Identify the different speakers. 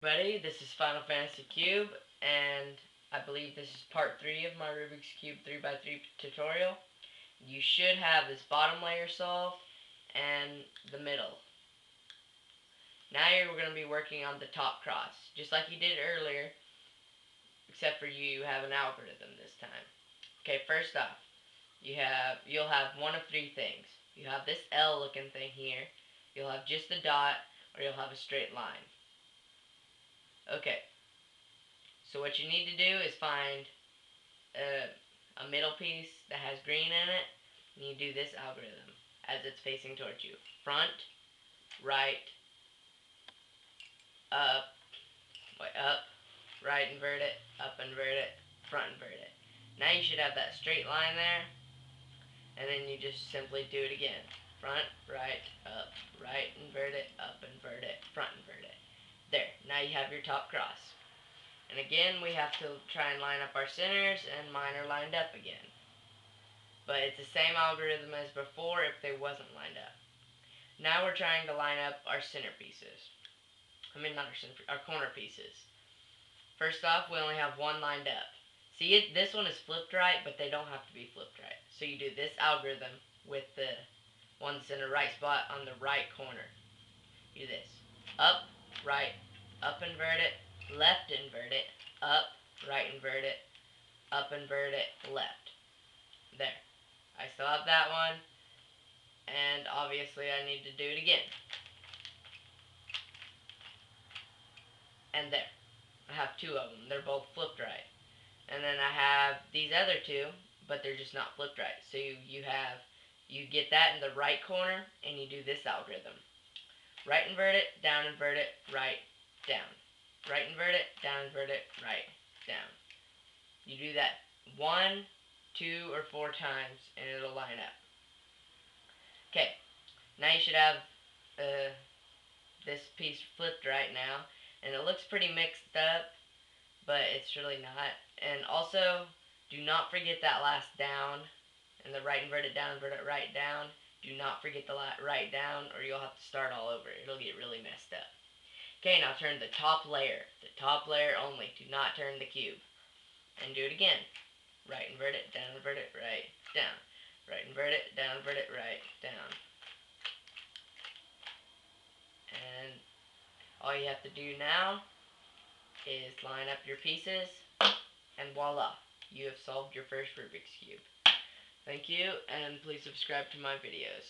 Speaker 1: Everybody, this is Final Fantasy Cube, and I believe this is part 3 of my Rubik's Cube 3x3 tutorial. You should have this bottom layer solved, and the middle. Now you're going to be working on the top cross, just like you did earlier, except for you have an algorithm this time. Okay, first off, you'll have one of three things. You have this L looking thing here, you'll have just a dot, or you'll have a straight line. Okay, so what you need to do is find a middle piece that has green in it, and you do this algorithm as it's facing towards you. Front, right, up, right invert it, up invert it, front invert it. Now you should have that straight line there, and then you just simply do it again. Front, right, invert it, up invert it, front invert it. There, now you have your top cross. And again, we have to try and line up our centers, and mine are lined up again. But it's the same algorithm as before if they wasn't lined up. Now we're trying to line up our center pieces. Not our corner pieces. First off, we only have one lined up. See, this one is flipped right, but they don't have to be flipped right. So you do this algorithm with the one that's in the right spot on the right corner. You do this. Up, right, up invert it, left invert it, up, right invert it, up invert it, left. There. I still have that one, and obviously I need to do it again. And there. I have two of them. They're both flipped right. And then I have these other two, but they're just not flipped right. So you get that in the right corner, and you do this algorithm. Right invert it, down invert it, right, down. Right invert it, down invert it, right, down. You do that 1, 2, or 4 times, and it'll line up. Okay, now you should have this piece flipped right now, and it looks pretty mixed up, but it's really not. And also, do not forget that last down, and the right inverted down, inverted right down. Do not forget the right down, or you'll have to start all over. It'll get really messed up. Okay, now turn the top layer only. Do not turn the cube. And do it again. Right invert it, down invert it, right, down. Right invert it, down invert it, right, down. And all you have to do now is line up your pieces, and voila, you have solved your first Rubik's Cube. Thank you, and please subscribe to my videos.